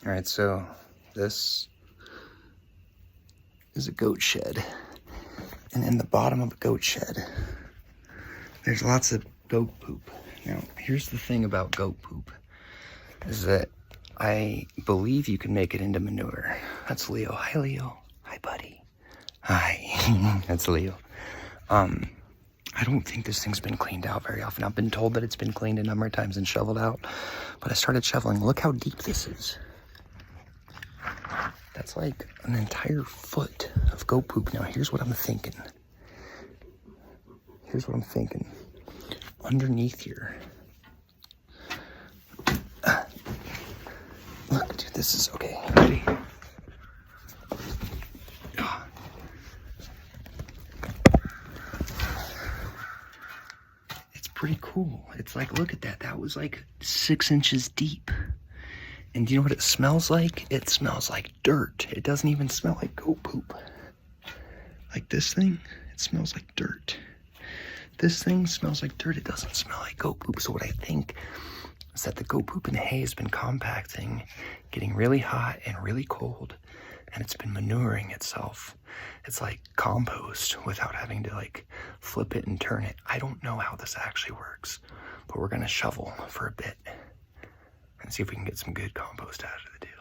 All right, so this is a goat shed. And in the bottom of a goat shed, there's lots of goat poop. Now, here's the thing about goat poop, is that I believe you can make it into manure. That's Leo. Hi, Leo. Hi, buddy. Hi. That's Leo. I don't think this thing's been cleaned out very often. I've been told that it's been cleaned a number of times and shoveled out, but I started shoveling. Look how deep this is. That's like an entire foot of goat poop. Now, here's what I'm thinking. Underneath here. Look, dude, this is okay. Ready? It's pretty cool. It's like, look at that. That was like 6 inches deep. And do you know what it smells like? It smells like dirt. It doesn't even smell like goat poop. Like this thing, it smells like dirt. This thing smells like dirt. It doesn't smell like goat poop. So what I think is that the goat poop and hay has been compacting, getting really hot and really cold, and it's been manuring itself. It's like compost without having to like flip it and turn it. I don't know how this actually works, but we're gonna shovel for a bit and see if we can get some good compost out of the deal.